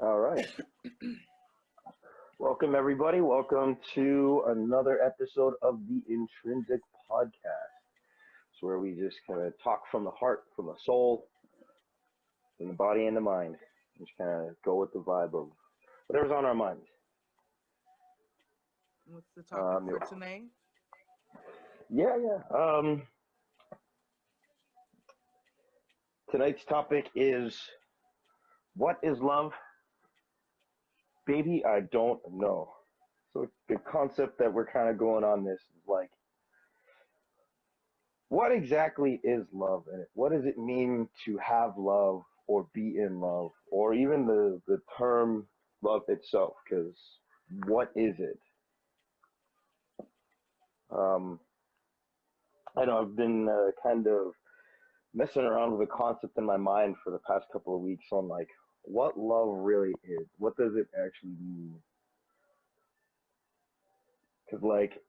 All right. Welcome, everybody. Welcome to another episode of the Intrinsic Podcast. It's where we just kind of talk from the heart, from the soul, from the body and the mind. Just kind of go with the vibe of whatever's on our minds. What's the topic Yeah, for tonight? yeah. Tonight's topic is what is love? Baby, I don't know. So the concept that we're kind of going on this is like, what exactly is love, and what does it mean to have love or be in love, or even the term love itself? Because what is it? Um, I know I've been kind of messing around with the concept in my mind for the past couple of weeks on like what love really is. What does it actually mean? Because like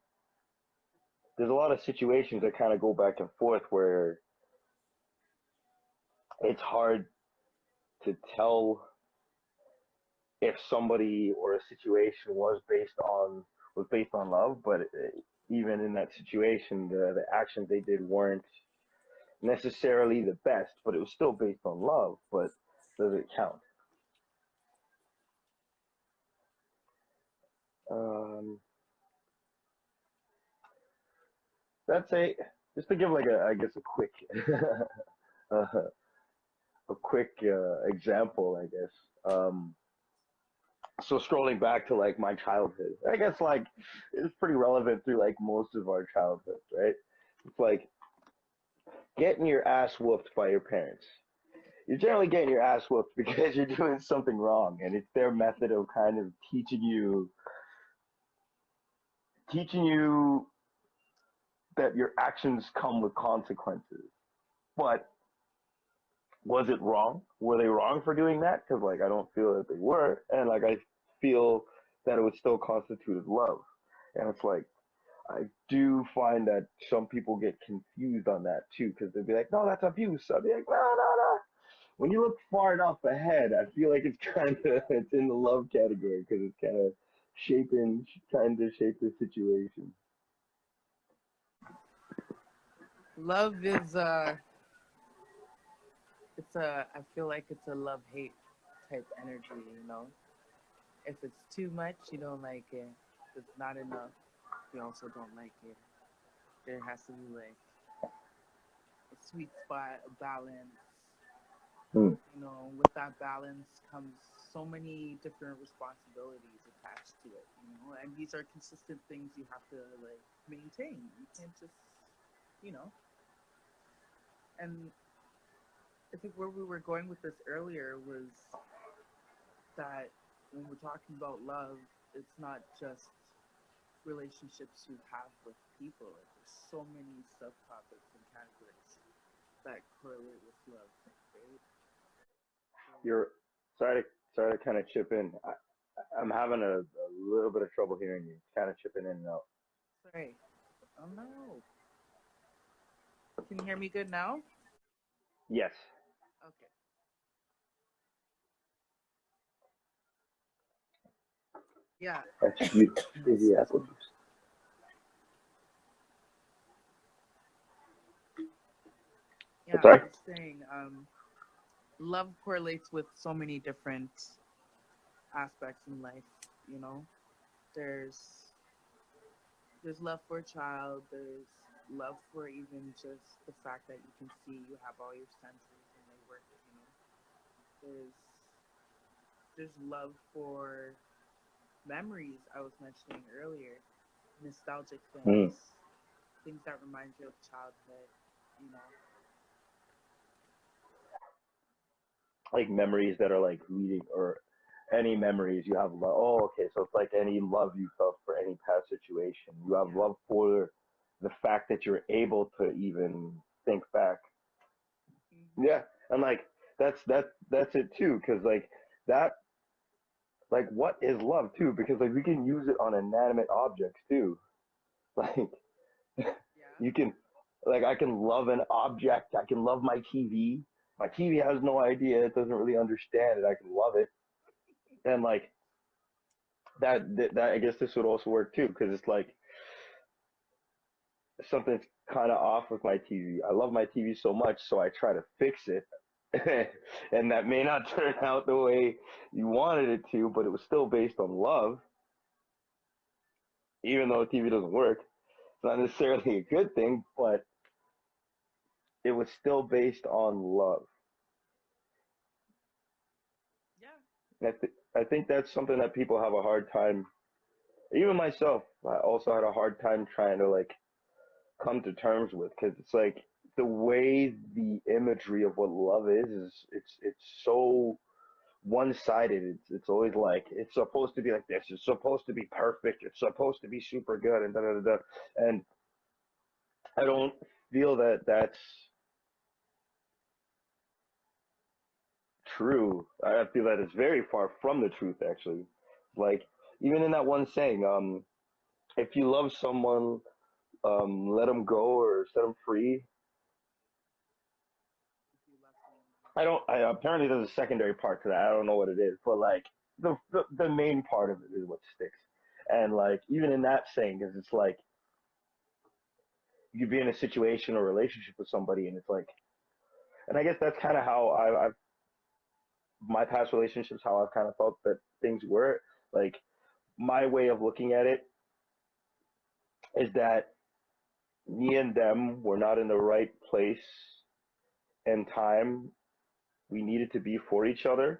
there's a lot of situations that kind of go back and forth where it's hard to tell if somebody or a situation was based on love, but even in that situation, the actions they did weren't necessarily the best, but it was still based on love. But does it count? Um, that's a just to give like I guess uh, a quick example, I guess. So scrolling back to like my childhood, I guess like it's pretty relevant through like most of our childhoods, right? It's like getting your ass whooped by your parents. You're generally getting your ass whooped because you're doing something wrong, and it's their method of kind of teaching you that your actions come with consequences. But was it wrong? Were they wrong for doing that? Because like I don't feel that they were, and like I feel that it would still constitute love. And it's like I do find that some people get confused on that too, because they'll be like, "No, that's abuse." I'll be like, "No, no, no." When you look far enough ahead, I feel like it's kind of it's in the love category because it's kind of trying to shape the situation. Love is it's a I feel like it's a love hate type energy. If it's too much, you don't like it. If it's not enough, you also don't like it. There has to be like a sweet spot, a balance. Hmm. With that balance comes so many different responsibilities attached to it, and these are consistent things you have to like maintain. You can't just, you know, and I think where we were going with this earlier was that when we're talking about love, it's not just relationships you have with people. Like, there's so many subtopics and categories that correlate with love, right? So, You're sorry to kind of chip in. I'm having a little bit of trouble hearing you. Kind of chipping in and out. sorry. Oh no. Can you hear me good now? Yes. Okay. Yeah. That's you. Easy Excuse apple me. juice. Yeah, I Sorry. was saying, love correlates with so many different aspects in life. You know, there's there's love for a child. There's love for even just the fact that you can see you have all your senses and they work. There's there's love for memories. I was mentioning earlier, nostalgic Mm. things that remind you of childhood. You know, Like memories that are like leading or any memories you have love. Oh, okay. So it's like any love you felt for any past situation. You have yeah. love for the fact that you're able to even think back. Hmm. Yeah, and like that's it too. Because like that, like what is love too? Because like we can use it on inanimate objects too. Like Yeah. you can, like I can love an object. I can love my TV. My TV has no idea. It doesn't really understand it. I can love it. And like that I guess this would also work too, because it's like something's kind of off with my TV. I love my TV so much, so I try to fix it. And that may not turn out the way you wanted it to, but it was still based on love, even though TV doesn't work. It's not necessarily a good thing, but it was still based on love. Yeah. I think that's something that people have a hard time. Even myself, I also had a hard time trying to like come to terms with, because it's like the way the imagery of what love is it's so one-sided. It's always like it's supposed to be like this. It's supposed to be perfect. It's supposed to be super good and da da da da. And I don't feel that that's true. I feel that it's very far from the truth, actually. Like even in that one saying, if you love someone, let them go or set them free. If you left me. I don't. I apparently there's a secondary part to that. I don't know what it is, but like the main part of it is what sticks. And like even in that saying, is it's like you could be in a situation or relationship with somebody, and it's like, and I guess that's kind of how I've my past relationships, how I've kind of felt that things were. Like my way of looking at it is that me and them were not in the right place and time we needed to be for each other.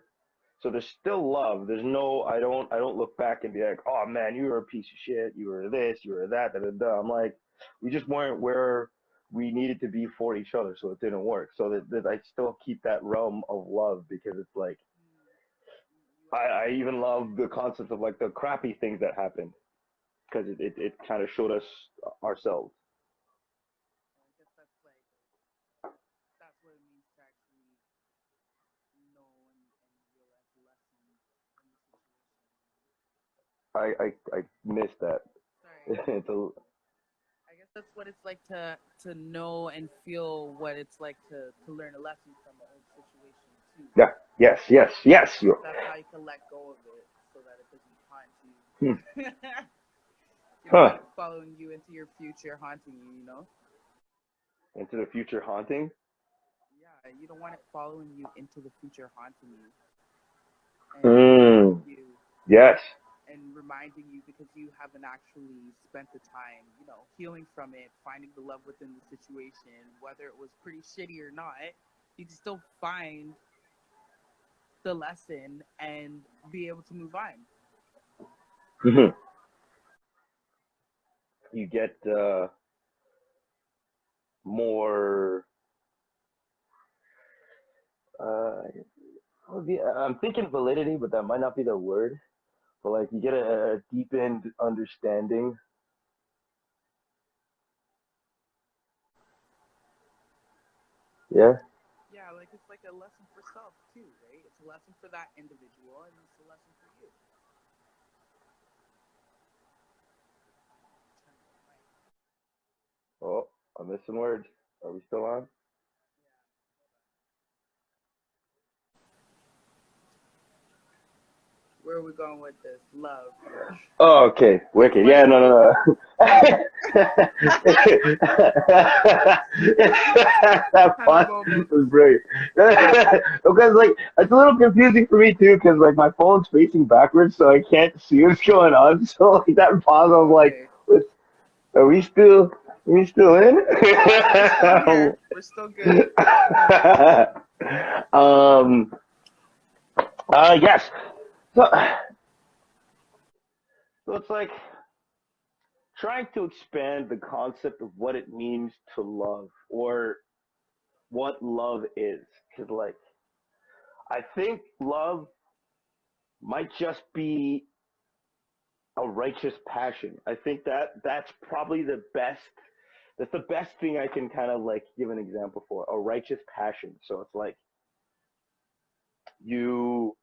So there's still love. There's no, I don't look back and be like, oh man, you were a piece of shit. You were this, you were that, da da da. I'm like, we just weren't where we needed to be for each other, so it didn't work. So that I still keep that realm of love, because it's like You I even love the concept of like the crappy things that happened, because it kind of showed us ourselves. I guess that's what it means to actually know and realize the lessons in the situation. I missed that. Sorry. It's a, I guess that's what it's like to know and feel what it's like to learn a lesson from an old situation too. yeah, yes, yes, yes. You. That's how you can let go of it so that it doesn't haunt you. Hmm. You don't want Huh. it following you into your future, haunting you. You know? Into the future haunting. Yeah, you don't want it following you into the future, haunting you and Mm. you Yes. and reminding you because you haven't actually spent the time, healing from it, finding the love within the situation, whether it was pretty shitty or not. You can still find the lesson and be able to move on. Hmm. You get more. Uh, I'm thinking validity, but that might not be the word. But like you get a deepened understanding. Yeah. Yeah, like it's like a lesson for self too, right? It's a lesson for that individual and it's a lesson for you. Oh, I'm missing words. Are we still on? Where are we going with this? Love. Oh, okay. It's Wicked. Yeah, funny no, how no, no. That had a pause moment. was brilliant. Because like it's a little confusing for me too, because like my phone's facing backwards, so I can't see what's going on. So like that pause, I was Oh, like, okay. Are we still? Are we still in? We're still here. We're still good. um. Yes. So, so it's like trying to expand the concept of what it means to love, or what love is. Because like I think love might just be a righteous passion. I think that's probably the best. That's the best thing I can kind of like give an example for, a righteous passion. So it's like you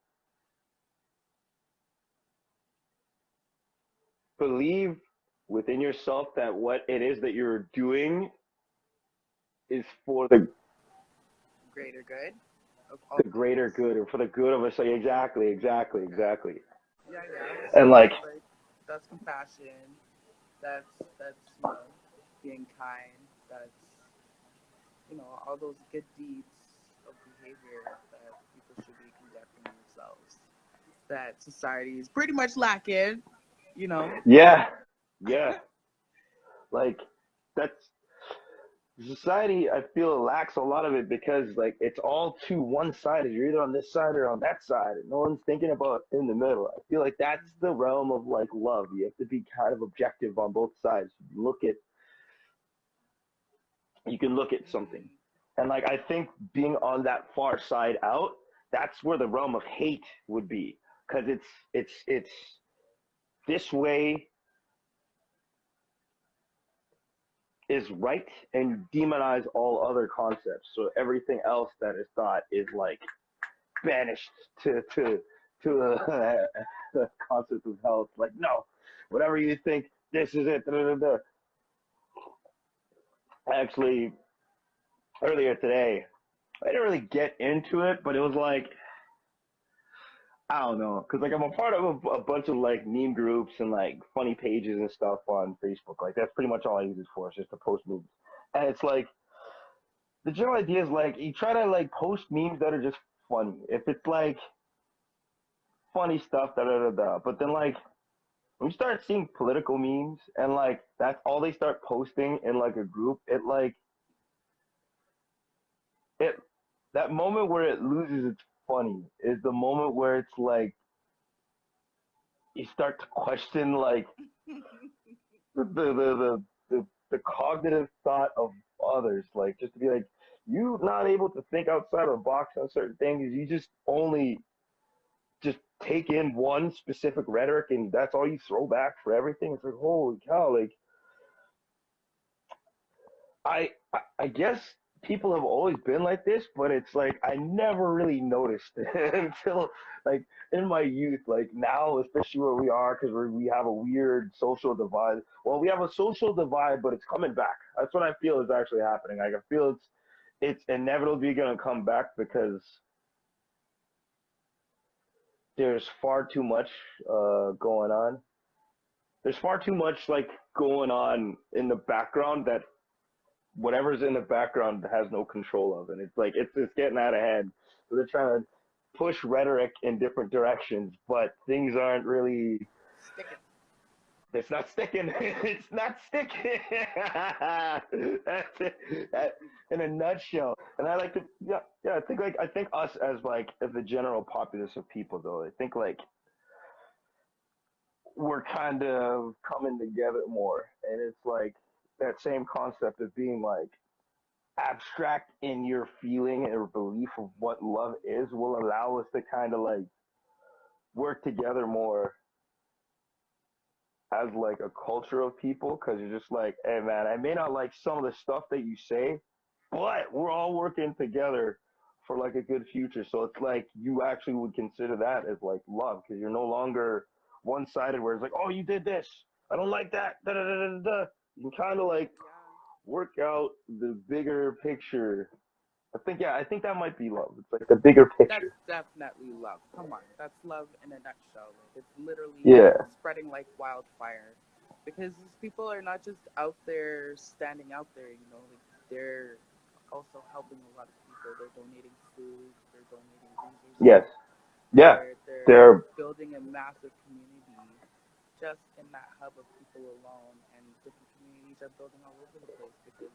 believe within yourself that what it is that you're doing is for the Greater good. of all the the greater things. good or for the good of us. Like, exactly, exactly, Yeah, exactly. yeah. And So like, that's compassion. That's being kind. That's all those good deeds of behavior that people should be conducting themselves. That society is pretty much lacking. You know. yeah, yeah, like that's society. I feel lacks a lot of it because like it's all too one sided. You're either on this side or on that side, and no one's thinking about in the middle. I feel like that's the realm of like love. You have to be kind of objective on both sides. You can look at something, Mm, and like I think being on that far side out, that's where the realm of hate would be, because it's this way is right, and you demonize all other concepts. So everything else that is thought is like banished to the concept of health. Like, no, whatever you think, this is it. Da, da, da, da. Actually, earlier today, I didn't really get into it, but it was like I don't know, cause like I'm a part of a bunch of like meme groups and like funny pages and stuff on Facebook. Like that's pretty much all I use it for, is just to post memes. And it's like the general idea is like you try to like post memes that are just funny. If it's like funny stuff, da da da da. But then like when you start seeing political memes and like that's all they start posting in like a group, it that moment where it loses its funny is the moment where it's like you start to question like the cognitive thought of others, like just to be like you not able to think outside of the box on certain things. You just only just take in one specific rhetoric and that's all you throw back for everything. It's like holy cow! Like I guess people have always been like this, but it's like I never really noticed it until like in my youth. Like now, especially where we are, because we have a weird social divide. Well, we have a social divide, but it's coming back. That's what I feel is actually happening. Like I feel it's inevitably gonna come back because there's far too much going on. There's far too much like going on in the background that whatever's in the background has no control of, and it's like it's getting out of hand. So they're trying to push rhetoric in different directions, but things aren't really. sticking. It's not sticking. It's not sticking. That's it. That, in a nutshell. And I like to, yeah, yeah. I think us as like as the general populace of people, though. I think like we're kind of coming together more, and it's like that same concept of being like abstract in your feeling or belief of what love is will allow us to kind of like work together more as like a culture of people, because you're just like, hey man, I may not like some of the stuff that you say, but we're all working together for like a good future. So it's like you actually would consider that as like love, because you're no longer one sided where it's like, oh, you did this, I don't like that, da da da da da. You can kind of like Yeah. work out the bigger picture. I think that might be love. It's like the bigger That's picture. definitely love. Come on, that's love in a nutshell. Like, it's literally Yeah. spreading like wildfire, because these people are not just out there standing out there. Like they're also helping a lot of people. They're donating food. They're donating resources. Yes. Yeah. They're They're building a massive community just in that hub of people alone, and different communities are building all over the place because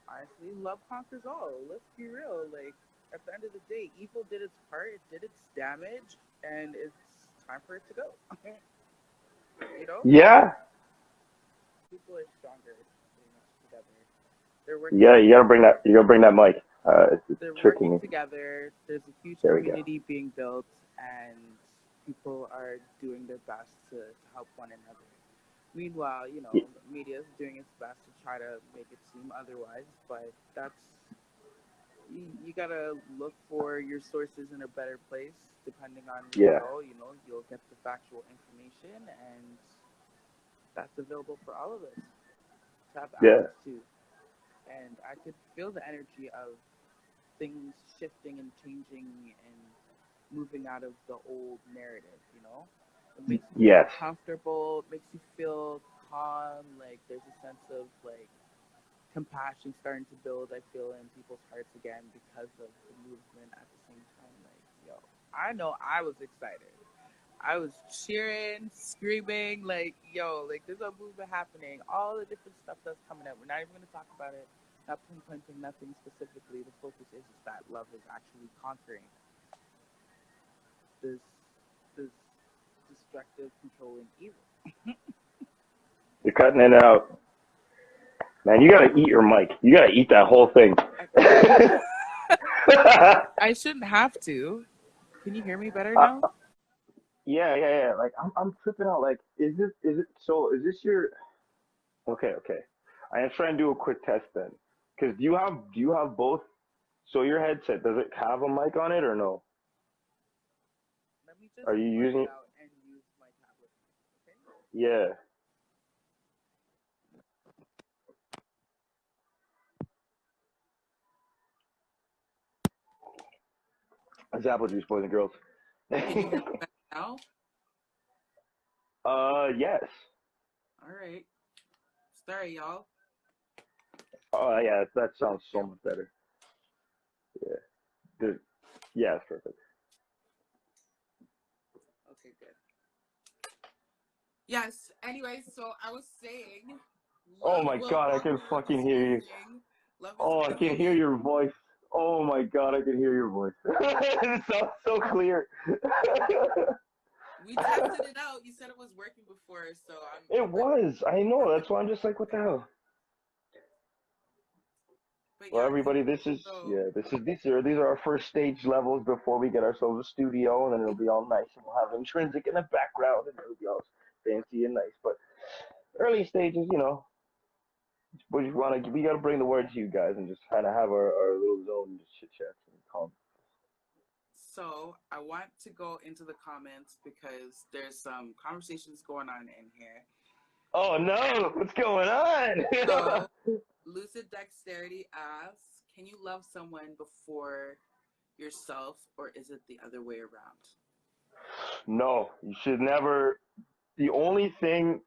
honestly, love conquers all. Let's be real. Like at the end of the day, evil did its part, it did its damage, and it's time for it to go. you know, yeah. people are stronger pretty much together. They're working Yeah. together. You gotta bring that mic. It's They're tricking working me. together. There's a huge There we go. community being built, and people are doing their best to help one another. Meanwhile, the media is doing its best to try to make it seem otherwise, but you gotta look for your sources in a better place. Depending on where you Yeah. go, you'll get the factual information, and that's available for all of us to have Yeah. access to. And I could feel the energy of things shifting and changing and moving out of the old narrative, you know? It makes you feel Yes. comfortable, it makes you feel calm, like there's a sense of like compassion starting to build, I feel, in people's hearts again because of the movement at the same time. Like, yo, I know I was excited. I was cheering, screaming, like, yo, like there's a movement happening. All the different stuff that's coming up. We're not even gonna talk about it, not pinpointing nothing specifically. The focus is just that love is actually conquering this this destructive, controlling evil. You're cutting it out. Man, you gotta eat your mic. You gotta eat that whole thing. I shouldn't have to. Can you hear me better uh, now? yeah. Like I'm tripping out. Like, is this your? Okay. I am trying to do a quick test then. Cause do you have both? So your headset, does it have a mic on it or no? Let me just Are you plug using it it? out and use my tablet. Okay? Yeah. It's apple juice, boys and girls. Can you hear me better now? Yes. All right. Sorry, y'all. Oh, yeah, that sounds so Yeah. much better. Yeah. The, yeah, it's perfect. Okay, good. Yes. Anyway, so I was saying, Oh love my will God, I can conquer fucking this hear whole you. thing. Love is Oh, I can hear brilliant. your voice. Oh my God, I can hear your voice. It sounds so clear. We tested it out. You said it was working before, so It I'm really was. I know. happy. That's why I'm just like, what the hell? But Well, yeah, everybody, this is so yeah, this is these are our first stage levels before we get ourselves a studio, and then it'll be all nice, and we'll have intrinsic in the background, and it'll be all fancy and nice. But early stages, we gotta bring the word to you guys and just kind of have our little zone and just chit chat and calm. so I want to go into the comments because there's some conversations going on in here. Oh no, what's going on? So Lucid Dexterity asks, can you love someone before yourself, or is it the other way around? No, you should never. The only thing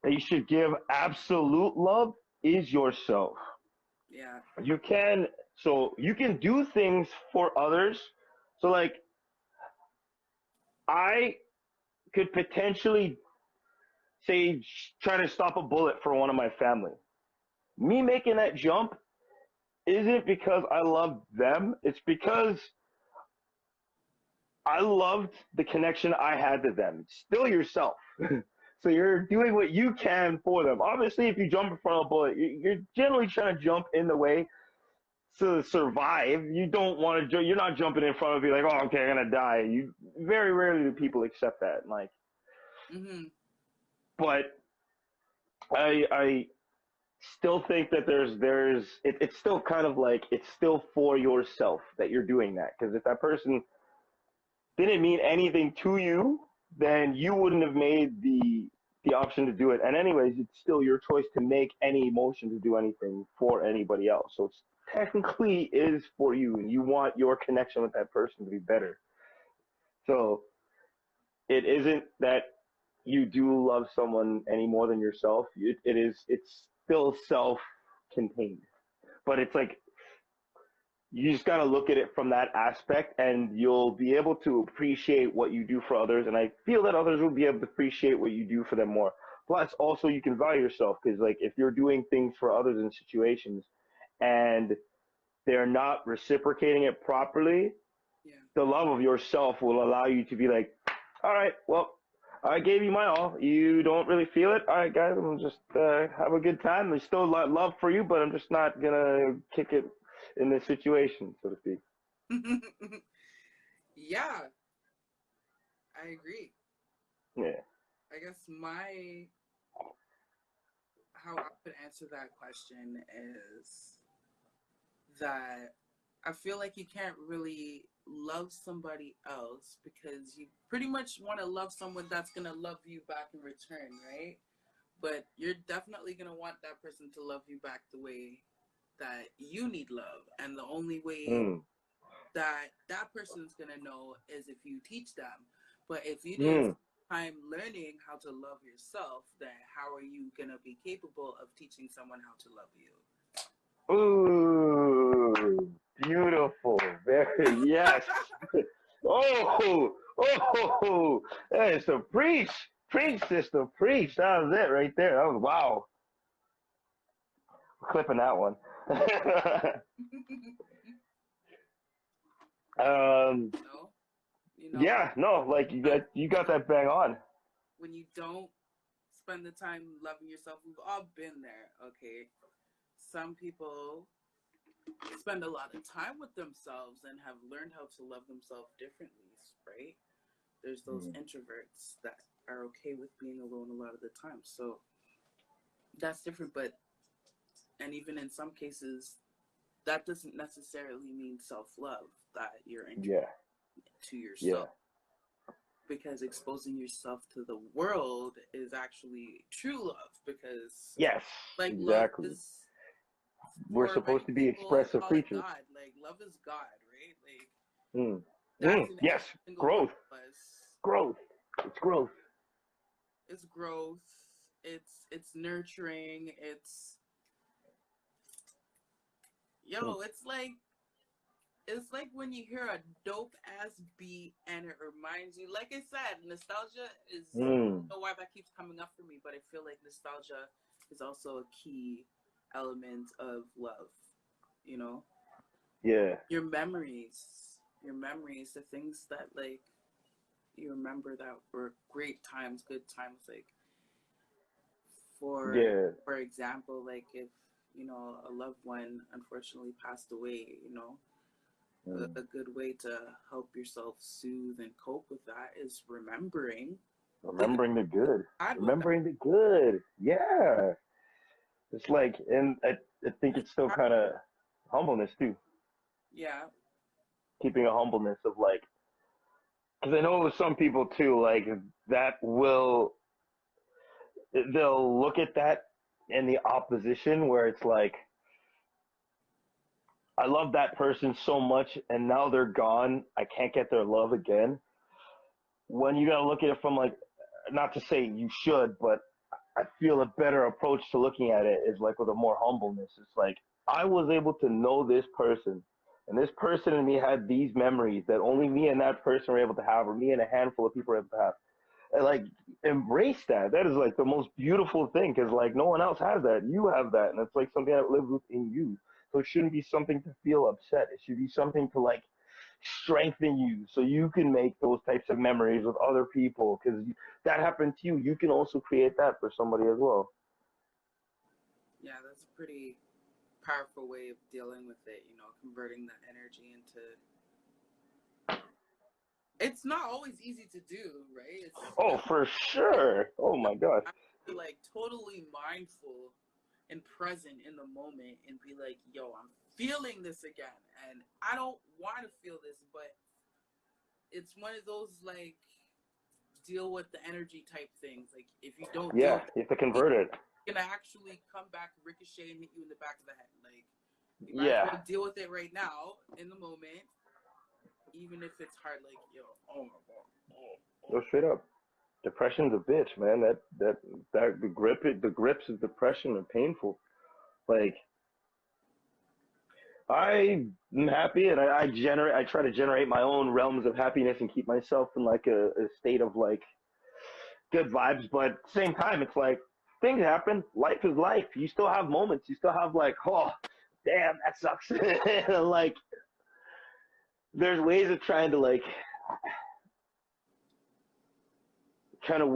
that you should give absolute love is yourself. Yeah. You can, so you can do things for others. So like I could potentially say try to stop a bullet for one of my family. Me making that jump isn't because I love them. It's because I loved the connection I had to them. It's still yourself. So you're doing what you can for them. Obviously, if you jump in front of a bullet, you're generally trying to jump in the way to survive. You don't want to. You're not jumping in front of you like, oh, okay, I'm gonna die. You very rarely do people accept that. Like, Mm-hmm. but I still think that it's still kind of like it's still for yourself that you're doing that, because if that person didn't mean anything to you, then you wouldn't have made the option to do it. And anyways, it's still your choice to make any emotion to do anything for anybody else. So it's technically is for you, and you want your connection with that person to be better. So it isn't that you do love someone any more than yourself. It's still self-contained, but it's like you just got to look at it from that aspect, and you'll be able to appreciate what you do for others, and I feel that others will be able to appreciate what you do for them more. Plus also you can value yourself, because like if you're doing things for others in situations and they're not reciprocating it properly, Yeah. the love of yourself will allow you to be like, all right, well, I gave you my all. You don't really feel it. All right, guys, I'm just have a good time. There's still love for you, but I'm just not gonna kick it in this situation, so to speak. Yeah, I agree. Yeah. I guess how I would answer that question is that I feel like you can't really love somebody else because you pretty much want to love someone that's going to love you back in return, right? But you're definitely going to want that person to love you back the way that you need love, and the only way Mm. that person's gonna know is if you teach them. But if you didn't Mm. spend time learning how to love yourself, then how are you gonna be capable of teaching someone how to love you? Ooh, beautiful. Very, yes. Oh, oh, hey, so preach, preach, sister, preach. That was it right there. That was wow. Clipping that one. um, No, you know, yeah, no, like you got that bang on. when you don't spend the time loving yourself, we've all been there. Okay, some people spend a lot of time with themselves and have learned how to love themselves differently, right? There's those Mm. introverts that are okay with being alone a lot of the time. So that's different, but and even in some cases, that doesn't necessarily mean self-love, that you're introduced Yeah, to yeah, yourself, because exposing yourself to the world is actually true love, because yes, like love exactly. is, We're for supposed many to be people expressive call it creatures. God. Like love is God, right? Like Mm. that's Mm. in Yes, every single one growth, of us. growth. It's growth. It's growth, it's nurturing, it's Mm. it's like when you hear a dope ass beat and it reminds you, like I said, nostalgia is, I Mm. don't know why that keeps coming up for me, but I feel like nostalgia is also a key element of love, you know? Yeah, Your memories, the things that like you remember that were great times, good times, like for yeah. for example, like if a loved one unfortunately passed away, Mm. a good way to help yourself soothe and cope with that is remembering the good Remembering the good. you had with them. Remembering the good. Yeah. It's like, and I think it's still kind of humbleness too. Yeah, Keeping a humbleness of like, because I know with some people too, like that will, they'll look at that in the opposition where it's like, I love that person so much and now they're gone. I can't get their love again. When you gotta look at it from like, not to say you should, but I feel a better approach to looking at it is like with a more humbleness. It's like I was able to know this person, and this person and me had these memories that only me and that person were able to have, or me and a handful of people were able to have. And like embrace that. That is like the most beautiful thing because like no one else has that. You have that, and it's like something that lives within you. So it shouldn't be something to feel upset. It should be something to like strengthen you so you can make those types of memories with other people because that happened to you. You can also create that for somebody as well. yeah, that's a pretty powerful way of dealing with it, converting that energy into, it's not always easy to do, right? It's Oh, really, for sure. Oh you my gosh. have to be like totally mindful and present in the moment and be like, yo, I'm feeling this again, and I don't want to feel this, but it's one of those like deal with the energy type things. Like if you don't deal Yeah, with it, you have to it's convert it. gonna actually come back, ricochet, and hit you in the back of the head. Like you might as Yeah, well deal with it right now in the moment, even if it's hard. Like yo, oh my god, go straight up. Depression's a bitch, man. That the grips of depression are painful. Like I'm happy and I try to generate my own realms of happiness and keep myself in like a state of like good vibes, but at the same time it's like things happen. Life is life. You still have moments. You still have like, oh damn, that sucks. Like there's ways of trying to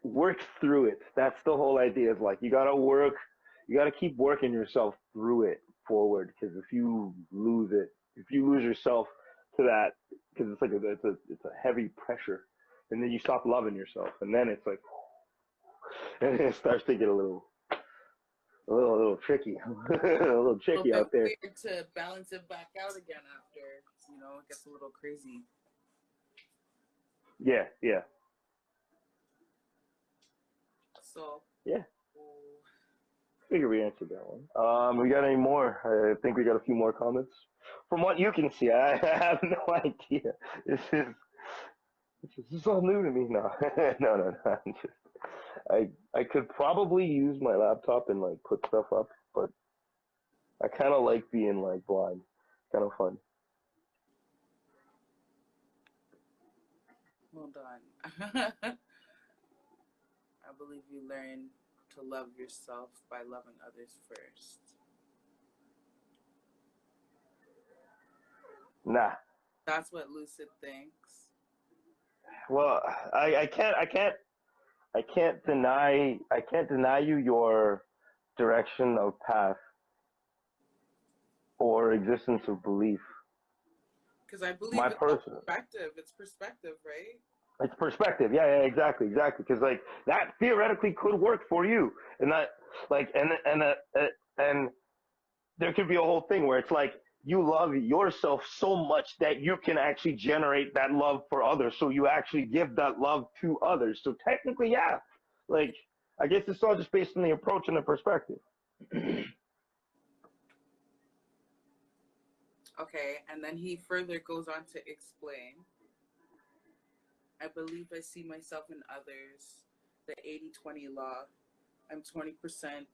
work through it. That's the whole idea. Is like you gotta keep working yourself through it forward. Because if you lose it, if you lose yourself to that, because it's like it's a heavy pressure, and then you stop loving yourself, and then it's like, and it starts to get a little tricky, a little a little tricky bit out there. weird to balance it back out again after it gets a little crazy. Yeah, yeah, So yeah. figure we answered that one. We got any more? I think we got a few more comments. From what you can see, I have no idea. This is this is all new to me. No, no. I'm just, I could probably use my laptop and like put stuff up, but I kind of like being like blind. Kind of fun. Hold on. I believe you learn to love yourself by loving others first. Nah. That's what Lucid thinks. Well, I can't deny you your direction of path or existence of belief. Because I believe My it's person. perspective. It's perspective, right? It's perspective. Yeah, exactly. Because like that theoretically could work for you, and that like and there could be a whole thing where it's like you love yourself so much that you can actually generate that love for others. So you actually give that love to others. So technically, yeah, like I guess it's all just based on the approach and the perspective. Okay, and then he further goes on to explain, I believe I see myself in others, the 80-20 law. I'm 20%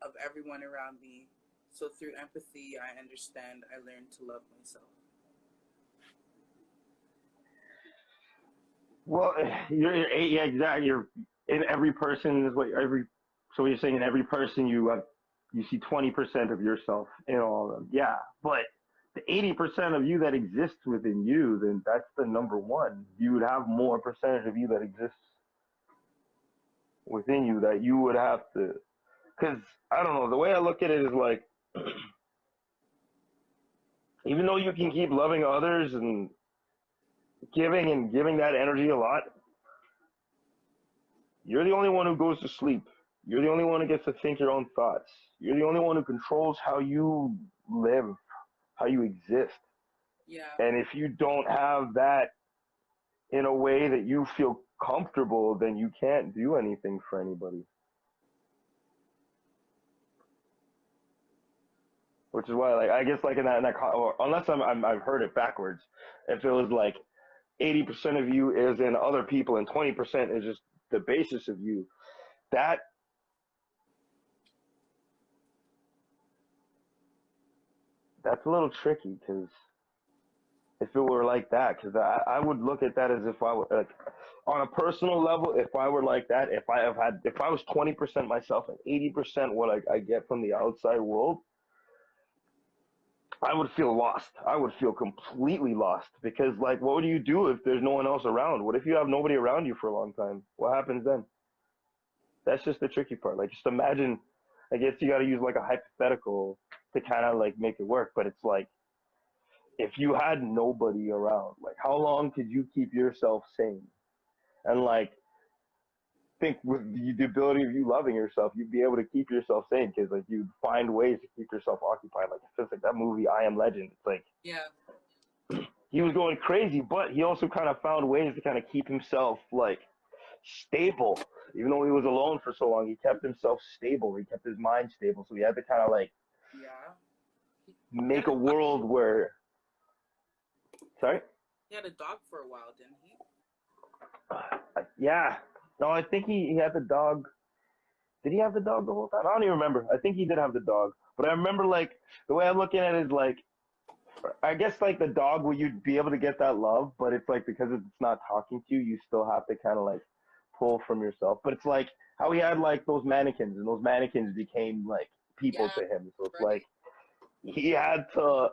of everyone around me. So through empathy, I understand, I learn to love myself. Well, yeah, exactly. You're in every person is what every. So you're saying in every person you see 20% of yourself in all of them. Yeah, but the 80% of you that exists within you, then that's the number one. You would have more percentage of you that exists within you that you would have to. Because I don't know. The way I look at it is like, even though you can keep loving others and giving that energy a lot, you're the only one who goes to sleep. You're the only one who gets to think your own thoughts. You're the only one who controls how you live, how you exist. Yeah. And if you don't have that in a way that you feel comfortable, then you can't do anything for anybody. Which is why, like, I guess, like or unless I've heard it backwards. If it was like 80% of you is in other people and 20% is just the basis of you, that's a little tricky because if it were like that, because I would look at that as if I were like, on a personal level, if I were like that, if I was 20% myself and 80% what I get from the outside world, I would feel lost. I would feel completely lost because, like, what would you do if there's no one else around? What if you have nobody around you for a long time? What happens then? That's just the tricky part. Like, just imagine, I guess you got to use like a hypothetical to kind of like make it work, but it's like, if you had nobody around, like, how long could you keep yourself sane? And like, think with the ability of you loving yourself, you'd be able to keep yourself sane because like you'd find ways to keep yourself occupied. Like it's just like that movie I Am Legend. It's like he was going crazy, but he also kind of found ways to kind of keep himself like stable. Even though he was alone for so long, he kept himself stable. He kept his mind stable. So he had to kind of like make a world where. Sorry? He had a dog for a while, didn't he? Yeah. No, I think he had the dog. Did he have the dog the whole time? I don't even remember. I think he did have the dog. But I remember, like, the way I'm looking at it is, like, I guess, like, the dog, where you'd be able to get that love, but it's, like, because it's not talking to you, you still have to kind of, like, pull from yourself. But it's, like, how he had, like, those mannequins, and those mannequins became, like, people to him. So it's, like, he had to,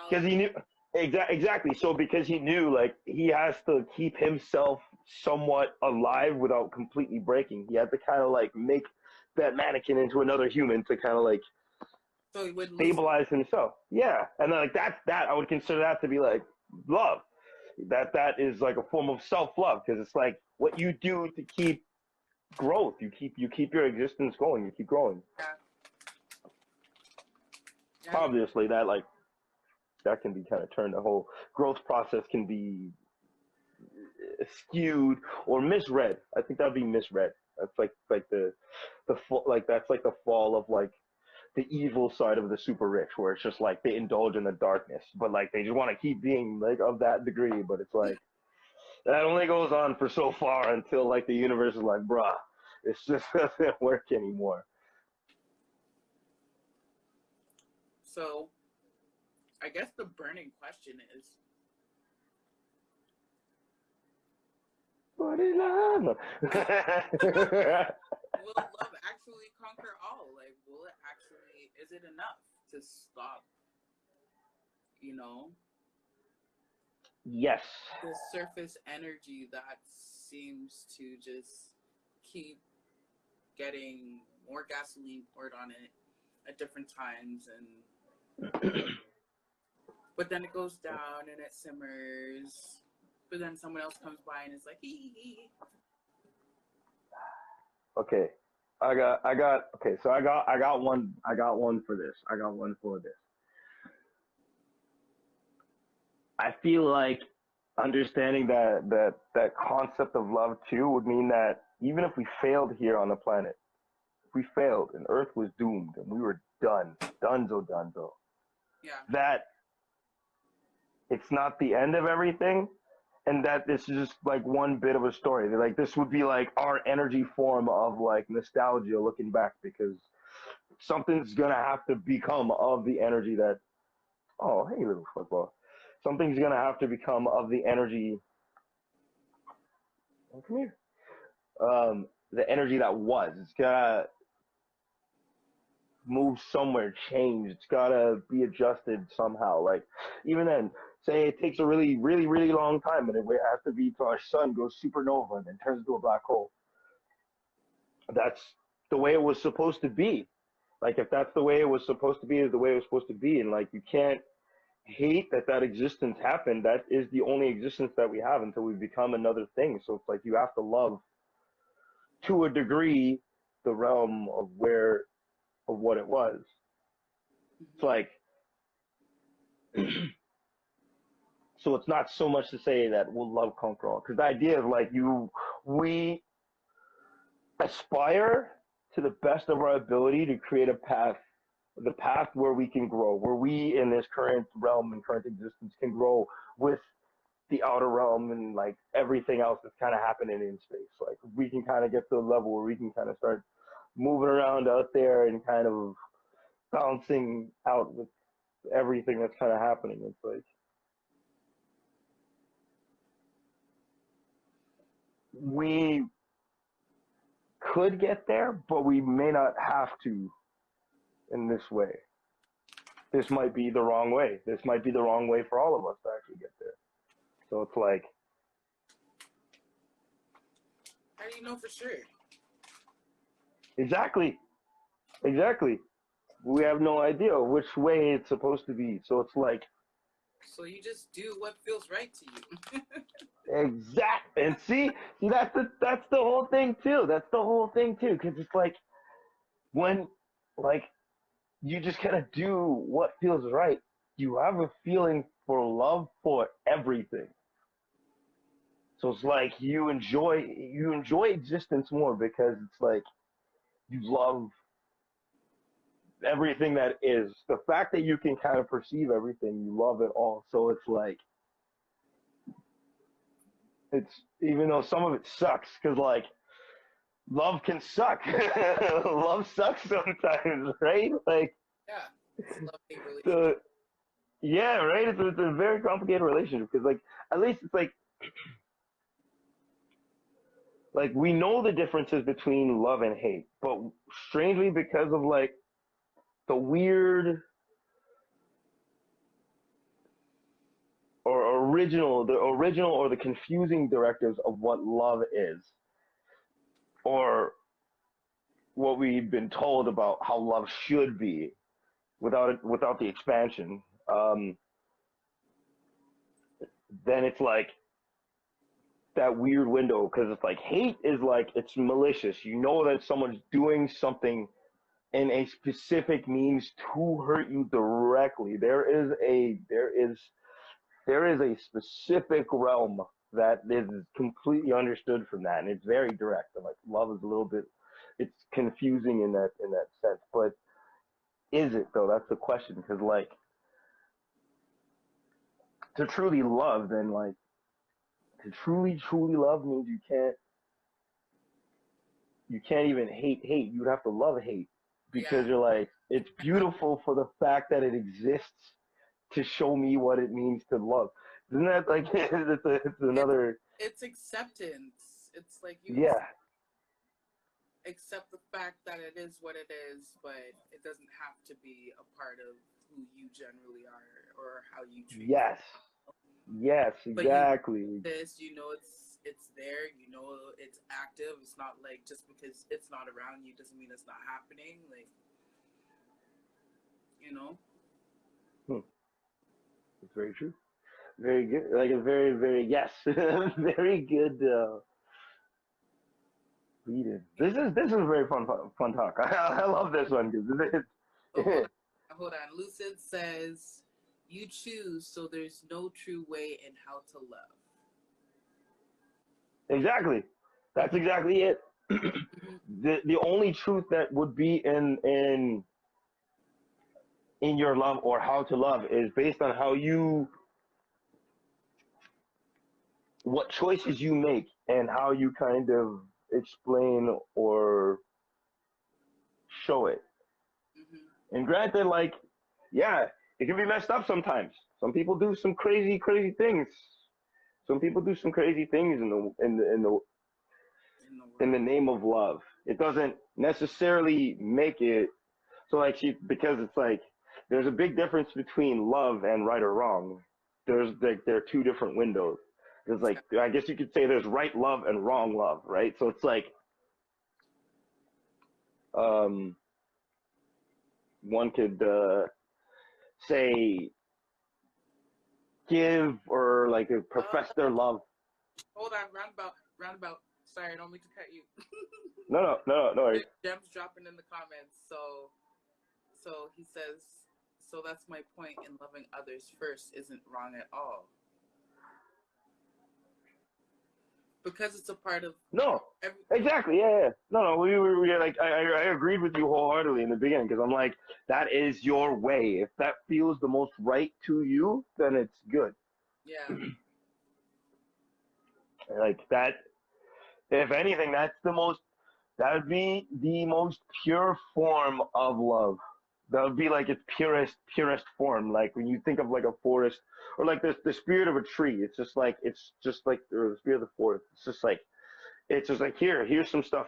because he knew, exactly. So because he knew, like, he has to keep himself somewhat alive without completely breaking. He had to kind of like make that mannequin into another human to kind of like stabilize himself. Yeah, and then like that I would consider that to be like love. That is like a form of self-love because it's like what you do to keep growth. You keep your existence going. You keep growing. Yeah. Obviously, that can be kind of turned. The whole growth process can be skewed or misread. I think that would be misread. That's like that's like the fall of like the evil side of the super rich, where it's just like they indulge in the darkness, but like they just want to keep being like of that degree. But it's like that only goes on for so far until like the universe is like, bruh, it just doesn't work anymore. So, I guess the burning question is, What is love? will love actually conquer all? Like, will it actually, is it enough to stop, you know, Yes. the surface energy that seems to just keep getting more gasoline poured on it at different times, and but then it goes down and it simmers, but then someone else comes by and it's like hee hee hee. Okay. Okay, so I got one for this. I got one for this. I feel like understanding that concept of love too would mean that even if we failed here on the planet, if we failed and Earth was doomed and we were done, dunzo, Yeah. that it's not the end of everything, and that this is just like one bit of a story. Like this would be like our energy form of like nostalgia looking back, because something's gonna have to become of the energy that. Oh, hey, little football. Something's gonna have to become of the energy. Oh, come here. The energy that was. It's gotta move somewhere, change. It's gotta be adjusted somehow. Like even then, say it takes a really, really, really long time, and it has to be till our sun goes supernova and then turns into a black hole. That's the way it was supposed to be. Like if that's the way it was supposed to be, is the way it was supposed to be, and like you can't hate that existence happened. That is the only existence that we have until we become another thing. So it's like you have to love to a degree the realm of what it was. It's like so it's not so much to say that we'll love conquer all, because the idea is like we aspire to the best of our ability to create a path, the path where we can grow, where we in this current realm and current existence can grow with the outer realm and like everything else that's kind of happening in space. Like we can kind of get to a level where we can kind of start moving around out there and kind of bouncing out with everything that's kind of happening. It's like we could get there, but we may not have to in this way. This might be the wrong way. This might be the wrong way for all of us to actually get there. So it's like, How do you know for sure? exactly. We have no idea which way it's supposed to be. So it's like, So you just do what feels right to you. exact. And see, that's the whole thing too. That's the whole thing too. Because it's like when, like, you just kind of do what feels right. You have a feeling for love for everything. So it's like you enjoy existence more because it's like you love everything that is. The fact that you can kind of perceive everything, you love it all. So it's like it's, even though some of it sucks, because like love can suck. Love sucks sometimes, right? Like Yeah. It's a love-hate relationship. the yeah, right. It's a very complicated relationship because like at least it's like we know the differences between love and hate, but strangely because of like the weird or the original or the confusing directives of what love is, or what we've been told about how love should be, without the expansion, then it's like that weird window, because it's like hate is like it's malicious. You know that someone's doing something in a specific means to hurt you directly. There is a specific realm that is completely understood from that, and it's very direct. And like love is a little bit, it's confusing in that sense. But is it though? That's the question. Because like to truly love, then like to truly love means you can't even hate. You'd have to love hate because Yeah. you're like it's beautiful for the fact that it exists to show me what it means to love. Isn't that like it's It's another it's acceptance. It's like you yeah. accept the fact that it is what it is, but it doesn't have to be a part of who you generally are or how you treat people. Yes. Yes, But you know exactly. this, you know it's there, you know it's active. It's not like just because it's not around you doesn't mean it's not happening. Like, you know. Hmm. It's very true. Very good. Like a very yes. Very good reading. This is very fun talk. I love this one because So hold on. Lucid says you choose, so there's no true way in how to love. exactly. That's exactly it. Mm-hmm. The only truth that would be in your love or how to love is based on how you what choices you make and how you kind of explain or show it. Mm-hmm. And granted, like, yeah, it can be messed up sometimes. Some people do some crazy things. Some people do some crazy things In the in the world. name of love. It doesn't necessarily make it so like she because it's like there's a big difference between love and right or wrong. There's like there are two different windows. There's like I guess you could say there's right love and wrong love, right? So it's like um one could say give or like profess their love. Hold on, roundabout. Sorry, I don't mean to cut you. No worries. Jem's dropping in the comments. So he says, so that's my point in loving others first isn't wrong at all because it's a part of No, every. exactly. Yeah. No. We like I agreed with you wholeheartedly in the beginning because I'm like that is your way. If that feels the most right to you, then it's good. Yeah. Like that. If anything, that would be the most pure form of love. That would be like its purest form. Like when you think of like a forest or like the spirit of a tree. It's just like or the spirit of the forest. It's just like here's some stuff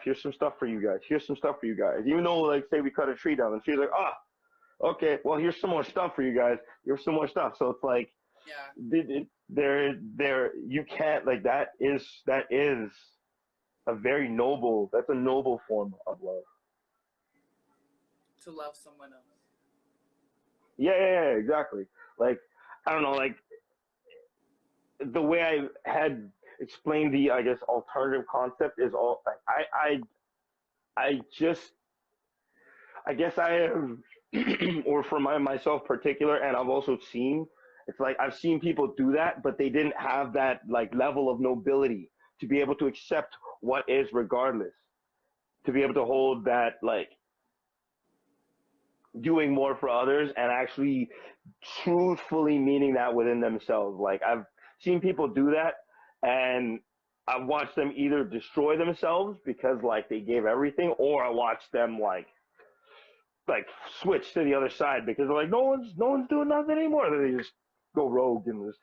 for you guys. Here's some stuff for you guys. Even though like say we cut a tree down and she's like, okay, well here's some more stuff for you guys. Here's some more stuff. So it's like Yeah. there you can't like that is a very noble that's a noble form of love. To love someone else. Yeah, exactly. Like I don't know, like the way I had explained the I guess alternative concept is all I just I guess I have, or for myself particular, and I've also seen, it's like I've seen people do that, but they didn't have that like level of nobility to be able to accept what is regardless, to be able to hold that like doing more for others and actually truthfully meaning that within themselves. Like I've seen people do that, and I've watched them either destroy themselves because like they gave everything, or I watched them like switch to the other side because they're like no one's doing nothing anymore. Then they just go rogue and just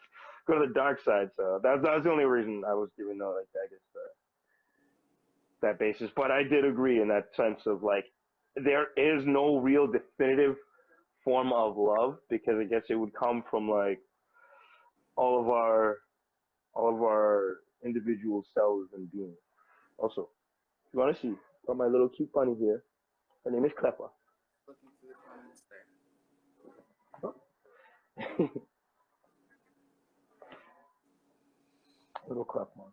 go to the dark side. So that's the only reason I was giving like I guess that basis. But I did agree in that sense of like there is no real definitive form of love because I guess it would come from like all of our all of our individual selves and beings. Also, if you want to see, got my little cute bunny here. Her name is Clepa. Looking through the comments there. Little Clepa.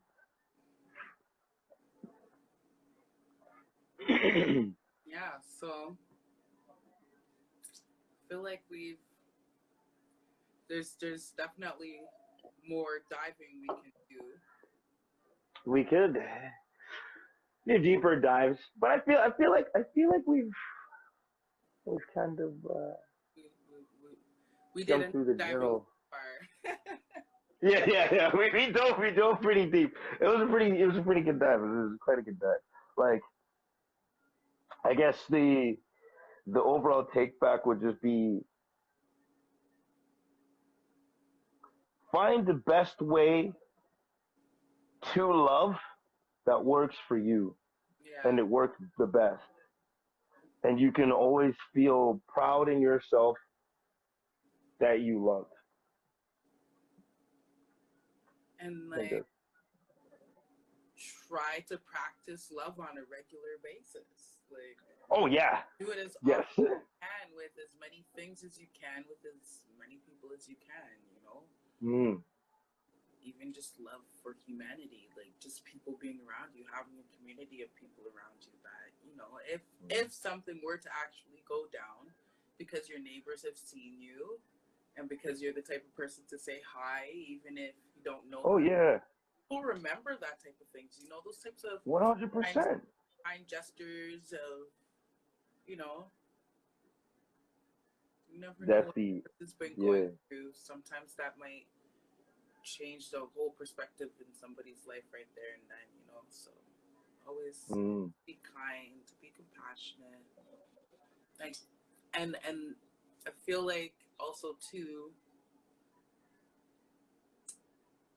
Yeah. So I feel like there's definitely more diving we can do. we could do deeper dives, but I feel like we've kind of We jumped didn't through the dive general. far. Yeah. We dove pretty deep. It was a pretty good dive. It was quite a good dive. Like, I guess the overall take back would just be find the best way to love that works for you, Yeah. and it works the best, and you can always feel proud in yourself that you love. And I think like try to practice love on a regular basis. Like oh yeah, do it as yes. often as you can with as many things as you can with as many people as you can, you know? Mm. Even just love for humanity, like just people being around you, having a community of people around you that, you know, if something were to actually go down because your neighbors have seen you and because you're the type of person to say hi even if you don't know Oh them, yeah, people remember that type of things, you know, those types of 100%. kind gestures of, you know, you never know That's what the has been going yeah. through. Sometimes that might change the whole perspective in somebody's life right there and then, you know. So always Mm. be kind, be compassionate, like, and I feel like also too,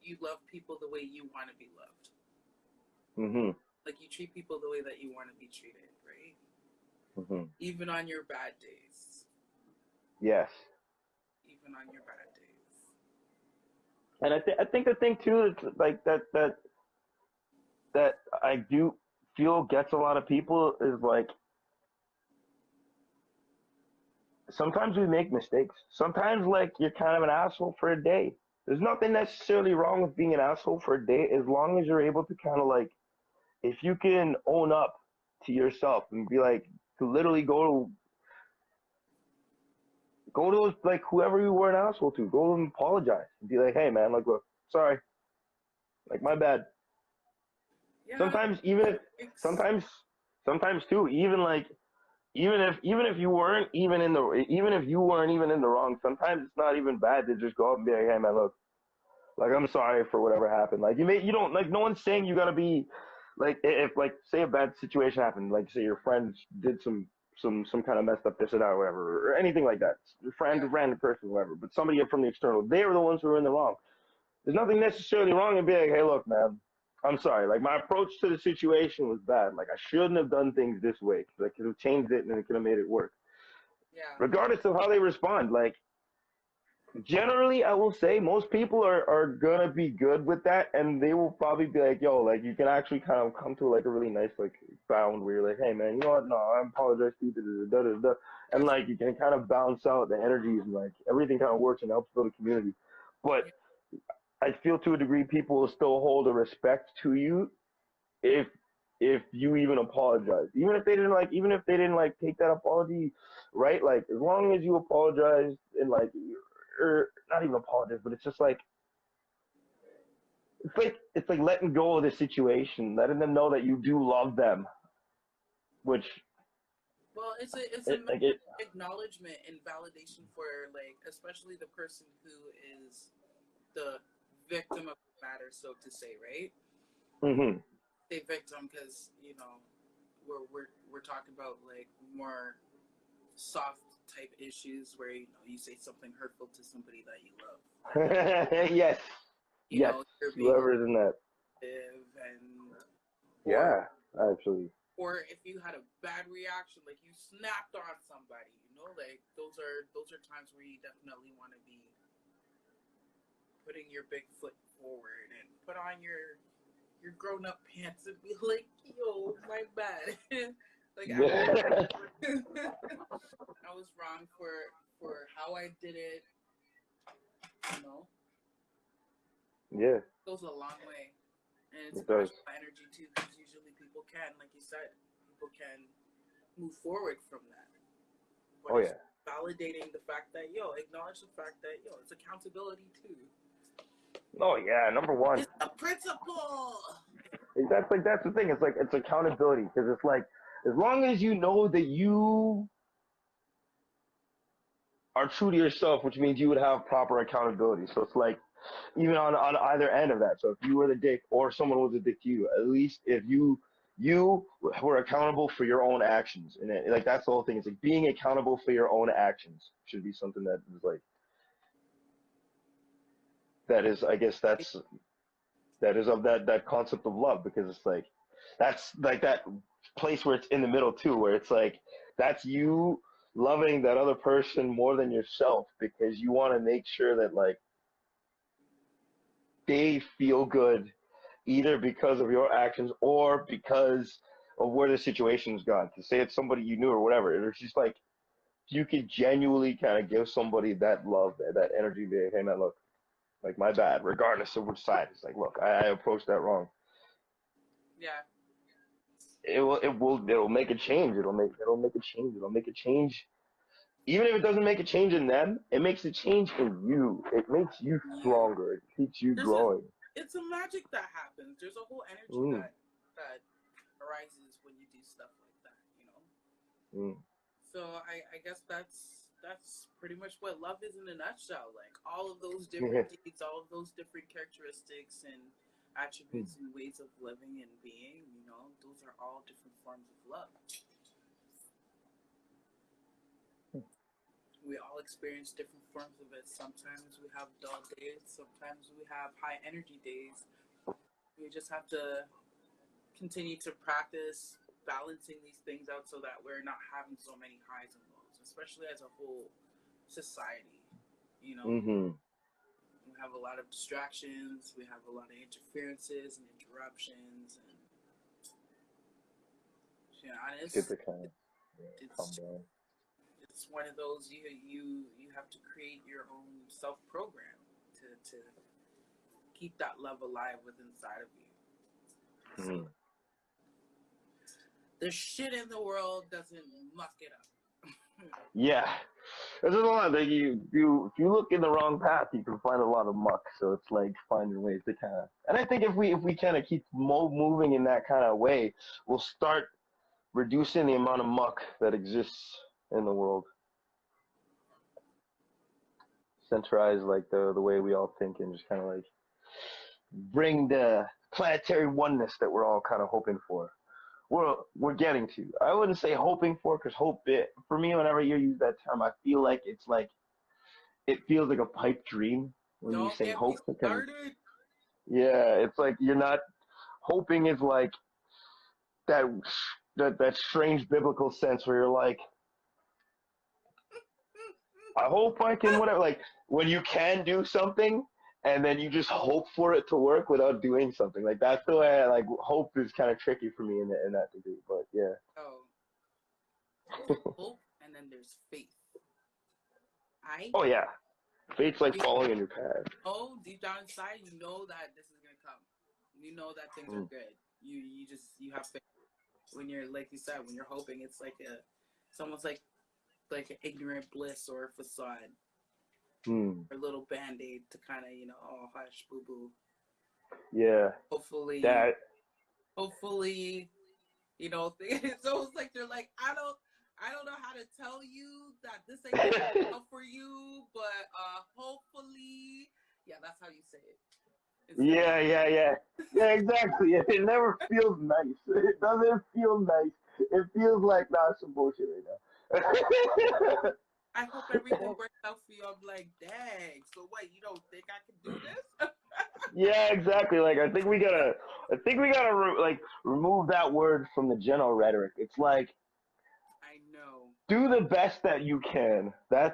you love people the way you want to be loved. Mhm. Like you treat people the way that you want to be treated, right? Mhm. Even on your bad days. Yes. Even on your bad days. And I think the thing too is like that I do feel gets a lot of people is like sometimes we make mistakes. Sometimes like you're kind of an asshole for a day. There's nothing necessarily wrong with being an asshole for a day as long as you're able to kind of like if you can own up to yourself and be like to literally go to like whoever you were an asshole to, go and apologize and be like, hey man, like look, sorry, like my bad. Yeah, Sometimes even if it's sometimes sometimes too, even if you weren't even if you weren't even in the wrong, sometimes it's not even bad to just go up and be like, hey man, look, like I'm sorry for whatever happened. Like you don't like no one's saying you gotta be like if like say a bad situation happened, like say your friend did some kind of messed up this or that or whatever or anything like that. Your friend, yeah, a random person, whatever. But somebody from the external, they were the ones who were in the wrong. There's nothing necessarily wrong in being like, hey, look, man, I'm sorry. Like my approach to the situation was bad. Like I shouldn't have done things this way. Like I could have changed it and it could have made it work. yeah, Regardless of how they respond, like generally, I will say most people are gonna be good with that, and they will probably be like, yo, like you can actually kind of come to like a really nice like bound where you're like, hey man, you know what? No, I apologize to you, da, da, da, da. And that's like you can kind of balance out the energies and like everything kind of works and helps build a community. But yeah, I feel to a degree people will still hold a respect to you if you even apologize. Even if they didn't like take that apology right, like as long as you apologize and like or not even apologize, but it's just like it's like letting go of the situation, letting them know that you do love them, which well, it's a like it. acknowledgement and validation for like especially the person who is the victim of the matter, so to say, right? Mhm. Say victim because you know we're talking about like more soft type issues where you know you say something hurtful to somebody that you love. Yes. You Yes. know you're being Whoever is in that. abusive and or Yeah. Actually. or if you had a bad reaction, like you snapped on somebody, you know, like those are times where you definitely want to be putting your big foot forward and put on your grown up pants and be like, yo, my bad. Like Yeah. I was wrong for how I did it, you know. Yeah. Goes a long way. And it's It does. emotional energy too, because usually people can, like you said, people can move forward from that. But Oh it's yeah. validating the fact that acknowledge the fact that it's accountability too. Oh yeah. Number one. It's a principle. That's the thing. It's like it's accountability because it's like as long as you know that you are true to yourself, which means you would have proper accountability. So it's like even on either end of that. So if you were the dick or someone was a dick to you, at least if you were accountable for your own actions, and like that's the whole thing. It's like being accountable for your own actions should be something that is like that is. I guess that is of that concept of love because it's like that's like that place where it's in the middle too, where it's like that's you loving that other person more than yourself because you want to make sure that like they feel good either because of your actions or because of where the situation's gone. To say it's somebody you knew or whatever, it's just like you could genuinely kind of give somebody that love, that energy. Be hey man, look, like my bad, regardless of which side. It's like, look, I approached that wrong. Yeah. It'll make a change. It'll make a change. It'll make a change. Even if it doesn't make a change in them, it makes a change in you. It makes you stronger. It keeps you growing. It's a magic that happens. There's a whole energy that arises when you do stuff like that, you know. So I guess that's pretty much what love is in a nutshell. Like all of those different deeds, all of those different characteristics and attributes and ways of living and being, you know, those are all different forms of love. We all experience different forms of it. Sometimes we have dull days. Sometimes we have high energy days. We just have to continue to practice balancing these things out so that we're not having so many highs and lows, especially as a whole society. You know, we have a lot of distractions. We have a lot of interferences and interruptions, and you know, and it's one of those you have to create your own self program to keep that love alive within inside of you. So the shit in the world doesn't muck it up. Yeah, there's a lot that if you look in the wrong path, you can find a lot of muck. So it's like finding ways to kind of. And I think if we kind of keep moving in that kind of way, we'll start reducing the amount of muck that exists in the world. Centralize like the way we all think and just kind of like bring the planetary oneness that we're all kind of hoping for. We're getting to. I wouldn't say hoping for because for me, whenever you use that term, I feel like it's like it feels like a pipe dream when you say hope. Yeah, it's like you're not hoping is like that strange biblical sense where you're like, I hope I can whatever. Like when you can do something and then you just hope for it to work without doing something. Like that's the way I like hope is kind of tricky for me in that degree. But yeah. Oh. Hope and then there's faith. Oh yeah. Faith's like following in your path. Oh, deep down inside, you know that this is gonna come. You know that things are good. You have faith. When you're like you said, when you're hoping, it's like it's almost like an ignorant bliss or a facade. Or a little band-aid to kind of, you know, oh hush, boo boo. Yeah. Hopefully, you know, it's almost like they're like, I don't know how to tell you that this ain't enough for you, but hopefully, yeah, that's how you say it. Yeah, exactly. It never feels nice. It doesn't feel nice. It feels like some bullshit right now. I hope everything works out for you. I'm like, dang. So what? You don't think I can do this? Yeah, exactly. Like I think we gotta remove that word from the general rhetoric. It's like, I know. Do the best that you can. I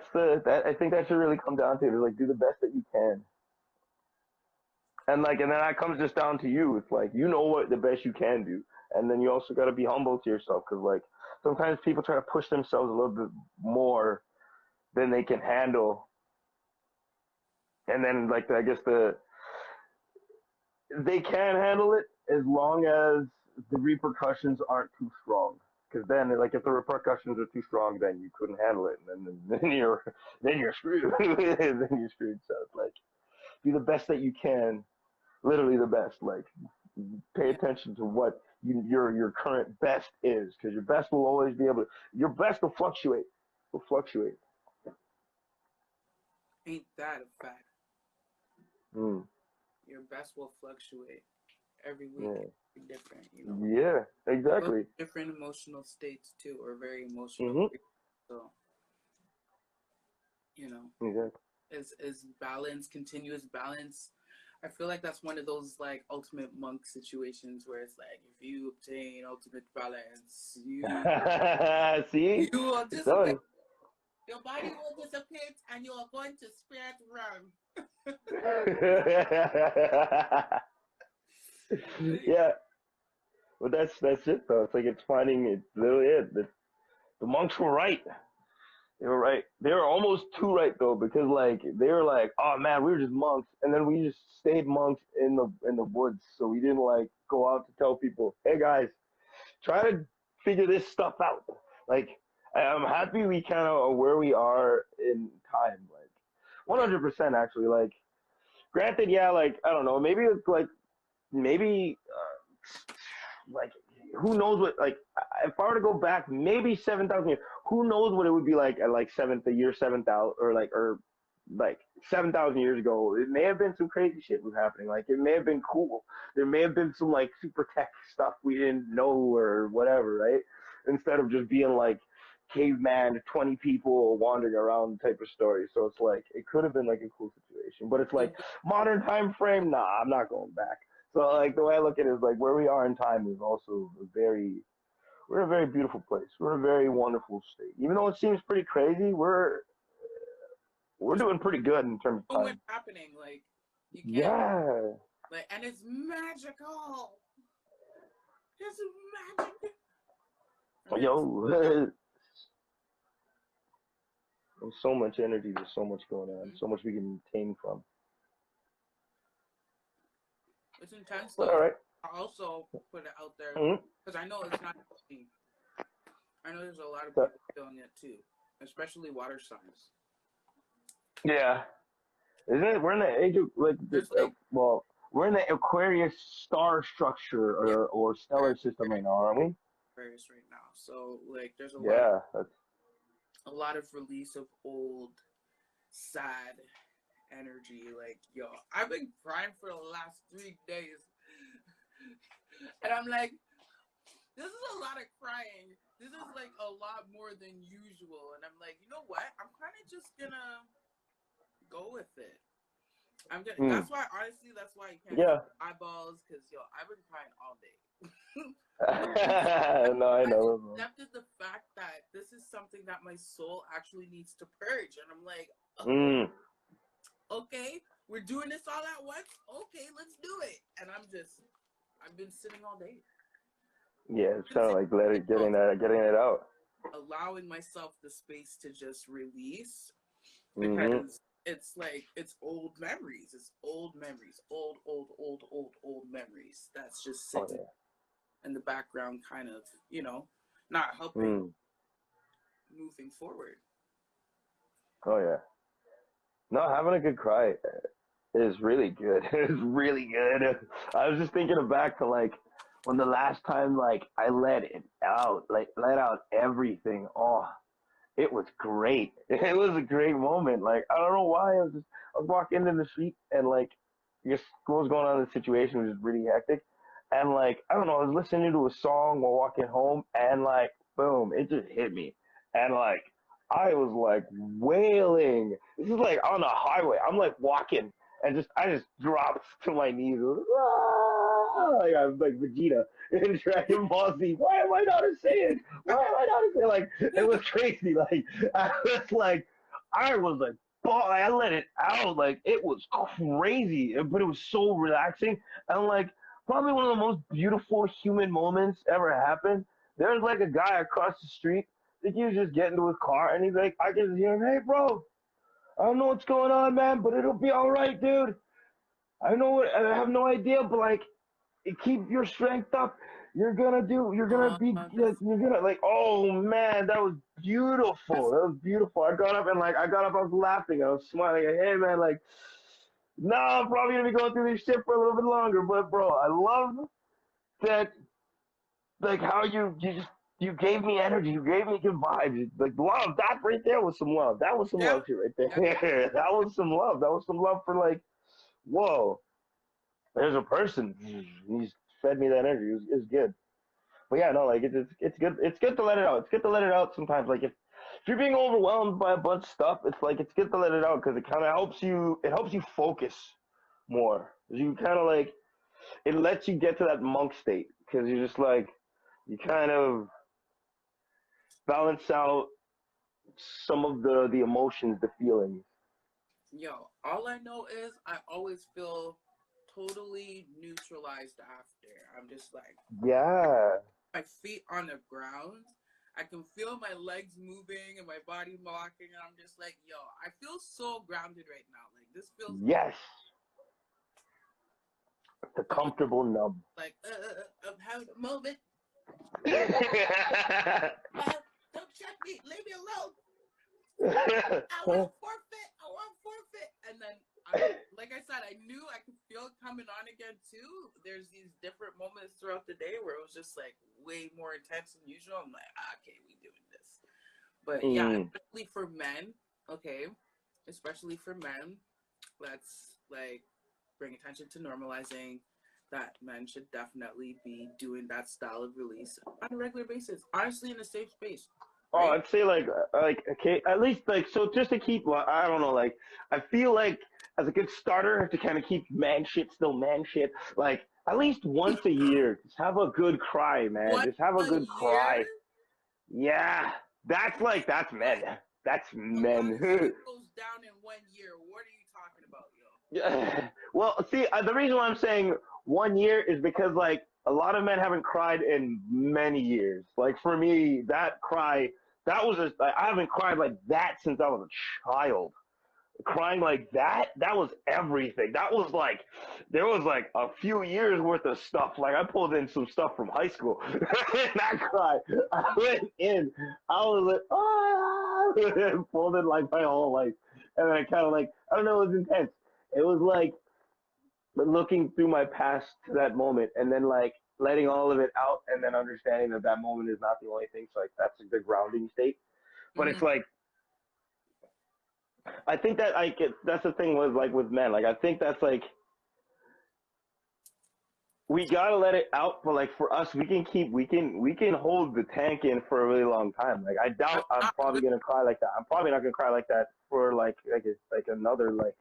think that should really come down to it. Like do the best that you can. And then that comes just down to you. It's like you know what the best you can do, and then you also got to be humble to yourself because like sometimes people try to push themselves a little bit more than they can handle, and then like I guess they can handle it as long as the repercussions aren't too strong. Because then, like, if the repercussions are too strong, then you couldn't handle it, and then you're screwed. Then you're screwed. So it's like, do the best that you can, literally the best. Like, pay attention to what your current best is, because your best will always be able to. Your best will fluctuate. Will fluctuate. Ain't that a fact? Mm. Your best will fluctuate every week. Yeah. Different, you know. Yeah, exactly. Different emotional states too, or very emotional. Mm-hmm. So, you know, exactly. is balance, continuous balance. I feel like that's one of those like ultimate monk situations where it's like if you obtain ultimate balance, you See, you will it's done. dissipate. Your body will dissipate, and you are going to spirit realm. Yeah, but that's it though. It's like it's finding it. Literally, it. The monks were right. They were right. They were almost too right though, because like they were like, oh man, we were just monks, and then we just stayed monks in the woods, so we didn't like go out to tell people, hey guys, try to figure this stuff out. Like I'm happy we kind of are where we are in time, like 100% actually. Like granted, yeah, like I don't know, maybe it's like maybe like who knows what like if I were to go back maybe 7,000 years, who knows what it would be like at like the year 7,000 or like 7,000 years ago. It may have been some crazy shit was happening. Like it may have been cool. There may have been some like super tech stuff we didn't know or whatever, right? Instead of just being like caveman, 20 people wandering around type of story. So it's like it could have been like a cool situation, but it's like modern time frame. Nah, I'm not going back. So like the way I look at it is like where we are in time is also we're a very beautiful place. We're a very wonderful state. Even though it seems pretty crazy, we're doing pretty good in terms of time. What's happening? Like you can't. Yeah. Like and it's magical. It's magic. Yo. There's so much energy. There's so much going on. So much we can obtain from. It's intense But though. all right. I also put it out there because I know it's not easy. I know there's a lot of people feeling it too, especially water signs. Yeah. Isn't it? We're in the age of well, we're in the Aquarius star structure or stellar system right now, aren't we? Aquarius right now. So like, there's a lot of release of old, sad energy. Like, yo, I've been crying for the last 3 days. And I'm like, this is a lot of crying. This is like a lot more than usual. And I'm like, you know what? I'm kind of just gonna go with it. That's why, honestly, that's why you can't see eyeballs, because yo, I've been crying all day. No, I know. I accepted the fact that this is something that my soul actually needs to purge, and I'm like, okay, we're doing this all at once. Okay, let's do it. And I've been sitting all day. Yeah, it's kind of like getting it out, allowing myself the space to just release, because it's like it's old memories. It's old memories, old memories. That's just sitting in the background, kind of, not helping moving forward. Oh yeah. No, having a good cry is really good. It's really good. I was just thinking back to like when the last time like I let out everything. Oh, it was great. It was a great moment. Like I don't know why I was walking in the street and like I guess what was going on in the situation was really hectic. And like I don't know, I was listening to a song while walking home and like boom, it just hit me. And like I was like wailing. This is like on a highway. I'm like walking and I just dropped to my knees. Like I'm like Vegeta in Dragon Ball Z. Why am I not a Saiyan? Why am I not a Saiyan? Like it was crazy. Like I was like, I let it out. Like it was crazy, but it was so relaxing and like probably one of the most beautiful human moments ever happened. There's like a guy across the street. I think he was just getting to his car, and he's like, I can hear him, hey, bro, I don't know what's going on, man, but it'll be all right, dude. I have no idea, but like, keep your strength up. You're gonna like, oh man, that was beautiful. That was beautiful. I got up, I was laughing. I was smiling. Hey, man, like, No, I'm probably gonna be going through this shit for a little bit longer. But bro, I love that, like how you gave me energy, you gave me good vibes. Like love, that right there was some love. That was some Yeah. love shit right Yeah. there. That was some love. That was some love for like, whoa, there's a person. He's fed me that energy. It was good. But yeah, no, like it's good. It's good to let it out. It's good to let it out sometimes. Like if you're being overwhelmed by a bunch of stuff, it's like it's good to let it out because it kind of helps you. It helps you focus more. You kind of like it lets you get to that monk state because you're just like you kind of balance out some of the emotions, the feelings. Yo, all I know is I always feel totally neutralized after. I'm just like, Yeah. my feet on the ground. I can feel my legs moving and my body rocking, and I'm just like, yo, I feel so grounded right now. Like this feels Yes. The I'm comfortable numb. like, I'm having a moment. Don't check me. Leave me alone. I want forfeit. I want forfeit. And then, like I said, I knew I could feel it coming on again too. There's these different moments throughout the day where it was just like way more intense than usual. I'm like, okay, we doing this. But yeah, especially for men, okay, especially for men, let's like bring attention to normalizing that men should definitely be doing that style of release on a regular basis. Honestly, in a safe space. Oh, Right? I'd say like okay, at least like so just to keep well, I don't know, like I feel like as a good starter to kind of keep man shit still man shit, like at least once a year, just have a good cry, man. Once Just have a a good year? cry. Yeah, that's What? men. That's A lot of shit men. goes down in 1 year. What are you talking about, yo? Yeah. Well, see, the reason why I'm saying 1 year is because like a lot of men haven't cried in many years. Like for me, that cry, that was just I haven't cried like that since I was a child. Crying like that was everything. That was like there was like a few years worth of stuff. Like I pulled in some stuff from high school. That cry, I went in. I was like, ah, pulled in like my whole life, and then I kind of like I don't know. It was intense. It was like looking through my past to that moment, and then like letting all of it out, and then understanding that that moment is not the only thing. So like that's like the grounding state. But Mm-hmm. it's like I think that like that's the thing with like with men. Like I think that's like we gotta let it out, but like for us, we can hold the tank in for a really long time. Like I doubt I'm probably gonna cry like that. I'm probably not gonna cry like that for like another like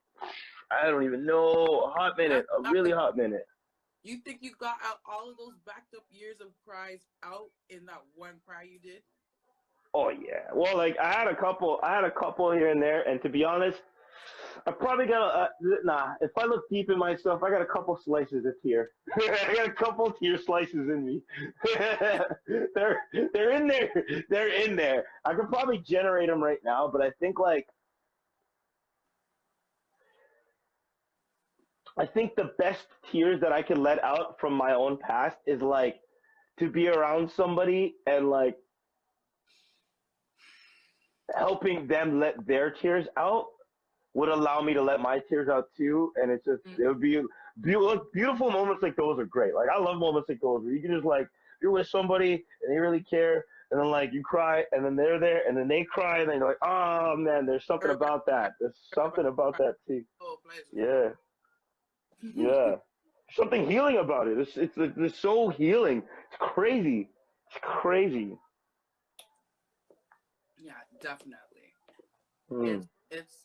I don't even know a hot minute, a really hot minute. You think you got out all of those backed up years of cries out in that one cry you did? Oh yeah. Well, like I had a couple here and there, and to be honest, I probably got nah. If I look deep in myself, I got a couple slices of tear. I got a couple tear slices in me. they're in there. They're in there. I could probably generate them right now, but I think the best tears that I can let out from my own past is like to be around somebody and like helping them let their tears out would allow me to let my tears out too. And it's just, it would be beautiful moments like those are great. Like, I love moments like those where you can just, like, you're with somebody and they really care. And then, like, you cry and then they're there and then they cry and then you're like, oh, man, there's something about that. There's something about that too. Oh, pleasure. Yeah. Yeah. Something healing about it. It's so healing. It's crazy. It's crazy. Yeah, definitely. Mm. It's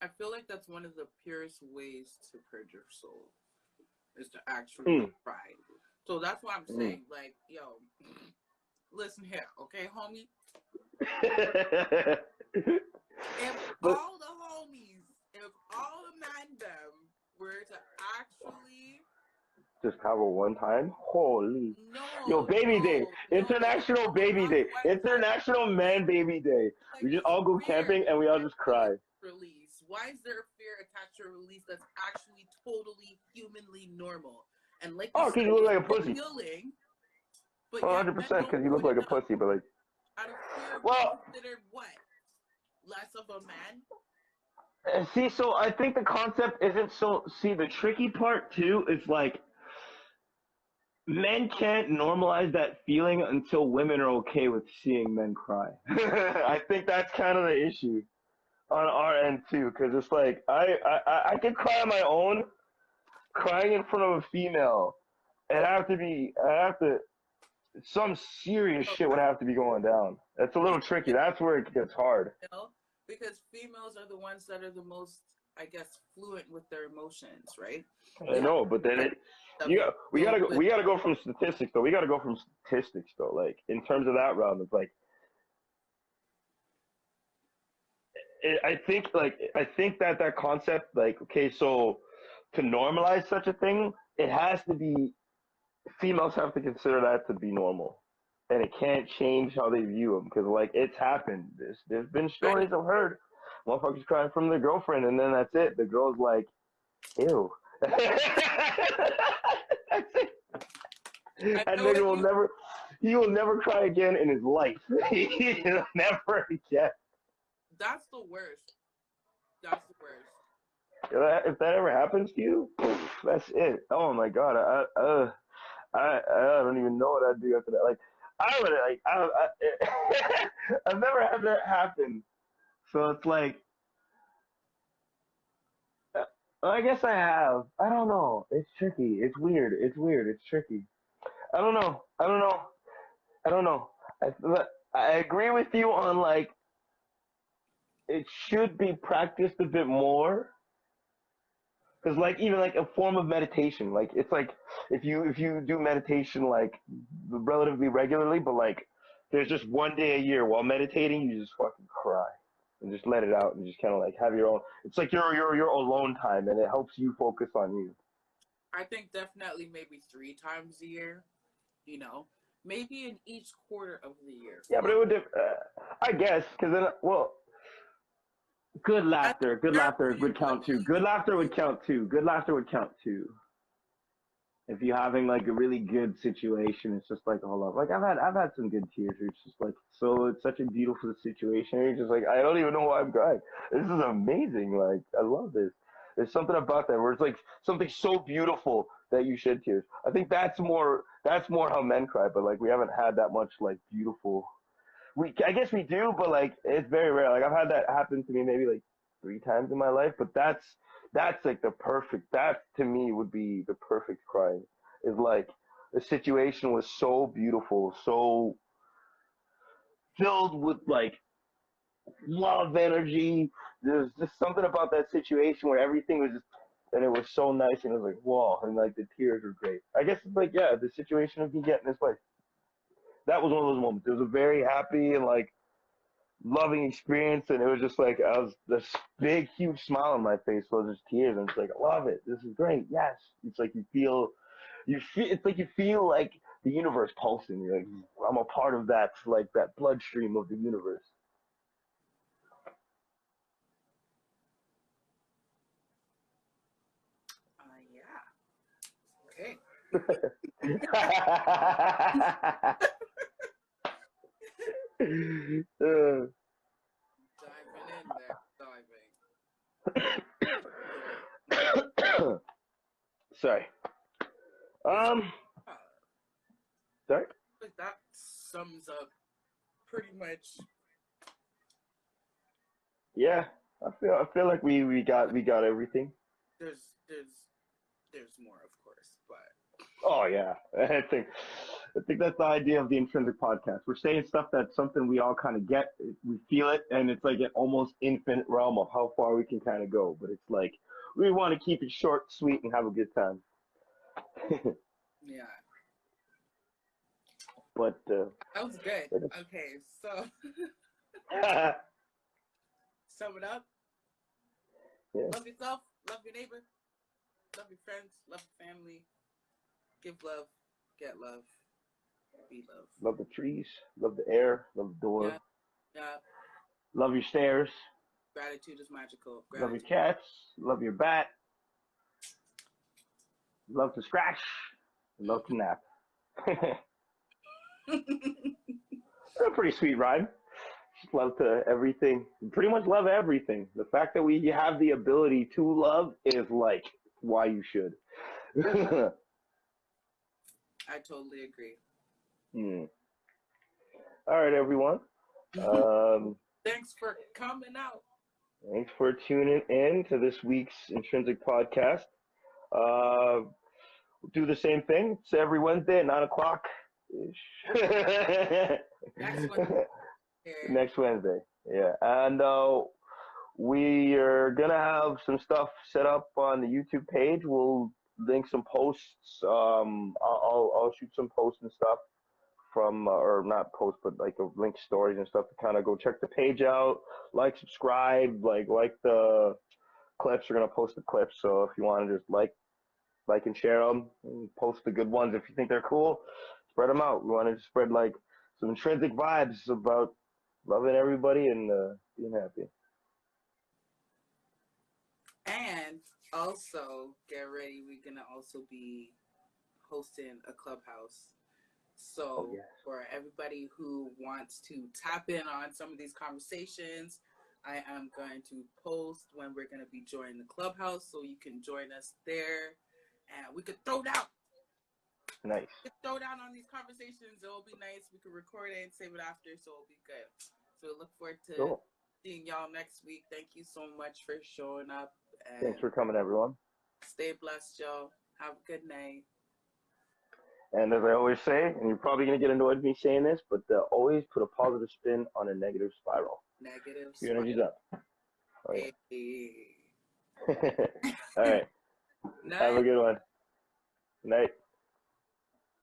I feel like that's one of the purest ways to purge your soul is to actually cry. So that's why I'm saying, like, yo, listen here, okay, homie? If all the man them were to actually just have a one time? Holy. Yo, no, baby day. no, International baby day. International man baby day. like, We just all go camping and we all just cry. Release. Why is there a fear attached to a release that's actually totally humanly normal? And like you because said, you look like a pussy. Healing, but 100% because you look like a pussy, but like. Out of fear of being considered what? Less of a man? See, so I think the concept isn't so. See, the tricky part too is like men can't normalize that feeling until women are okay with seeing men cry. I think that's kind of the issue on our end too, because it's like I can cry on my own, crying in front of a female. I have to some serious So, shit would have to be going down. It's a little tricky. That's where it gets hard. you know, because females are the ones that are the most, I guess, fluent with their emotions, right? I We have know, but then we gotta go from statistics though. We gotta go from statistics though. Like in terms of that round, it's like I think that that concept like okay, so to normalize such a thing, it has to be females have to consider that to be normal, and it can't change how they view them because like it's happened. There's been I, stories I've heard, motherfuckers crying from their girlfriend, and then that's it. The girl's like, ew. That's it. I That know nigga what will you. never, he will never cry again in his life. He'll never again. That's the worst. That's the worst. If that ever happens to you, that's it. Oh my god, I don't even know what I'd do after that. Like, I would like, I've never had that happen. So it's like, I guess I have. I don't know. It's tricky. It's weird. It's weird. It's tricky. I don't know. I don't know. I don't know. I agree with you on like it should be practiced a bit more because like even like a form of meditation like it's like if you do meditation like relatively regularly but like there's just one day a year while meditating you just fucking cry and just let it out and just kind of like have your own it's like your alone time and it helps you focus on you. I think definitely maybe 3 times a year. You know, maybe in each quarter of the year. Yeah, but it would I guess because then well I think good there laughter you would would count too. be. Good laughter would count too. Good laughter would count too. If you're having like a really good situation, it's just like hold up. Like I've had some good tears. Where it's just like so it's such a beautiful situation. You're just like I don't even know why I'm crying. This is amazing. Like I love this. There's something about that where it's like something so beautiful that you shed tears. I think that's more how men cry. But like we haven't had that much like beautiful. We I guess we do, but like it's very rare. Like I've had that happen to me maybe like 3 times in my life. But that's like the perfect. That to me would be the perfect crying. Is like the situation was so beautiful, so filled with like love energy. There's just something about that situation where everything was just and it was so nice and it was like whoa and like the tears were great. I guess it's like yeah, the situation of me getting this place. That was one of those moments. It was a very happy and like loving experience and it was just like I was this big huge smile on my face was just tears and it's like I love it. This is great. Yes. It's like you feel it's like you feel like the universe pulsing. You're like I'm a part of that like that bloodstream of the universe. Yeah. Okay. uh, Diving in there. Diving. So, sorry. Um uh, sorry. like that sums up pretty much. Yeah. I feel like we got everything. There's there's there's more, of course, but Oh yeah. I think that's the idea of the intrinsic podcast. We're saying stuff that's something we all kind of get, we feel it, and it's like an almost infinite realm of how far we can kind of go. But it's like we want to keep it short, sweet, and have a good time. yeah, but that was good. Okay, so yeah, sum it up. Love yourself, love your neighbor, love your friends, love your family, give love, get love, be love. love the trees, love the air, love the door, Yeah, yeah. love your stairs, Gratitude is magical. love your Gratitude. cats, love your bat, love to scratch, love to nap. A pretty sweet rhyme. Just love to everything. Pretty much love everything. The fact that we have the ability to love is like why you should. I totally agree. All right, everyone. Thanks for coming out. Thanks for tuning in to this week's Intrinsic Podcast. We'll do the same thing. It's every Wednesday at 9 o'clock. Next Wednesday. Next Wednesday. Yeah. And we are going to have some stuff set up on the YouTube page. We'll link some posts. I'll shoot some posts and stuff from, or not posts, but like link stories and stuff to kind of go check the page out, like, subscribe, like the clips. We're going to post the clips. So if you want to just like and share them, and post the good ones if you think they're cool, spread them out. We want to spread like some intrinsic vibes about loving everybody and being happy. And also, get ready. We're going to also be hosting a clubhouse. So for everybody who wants to tap in on some of these conversations, I am going to post when we're going to be joining the clubhouse so you can join us there and we could throw down. Nice. We could throw down on these conversations. It'll be nice. We could record it and save it after, so it'll be good. So look forward to seeing y'all next week. Thank you so much for showing up. And thanks for coming, everyone. Stay blessed, y'all. Have a good night. And as I always say, and you're probably going to get annoyed with me saying this, but always put a positive spin on a negative spiral. Negative Your spiral. energy's up. Oh, yeah. Hey. All right. Night. Have a good one. Night.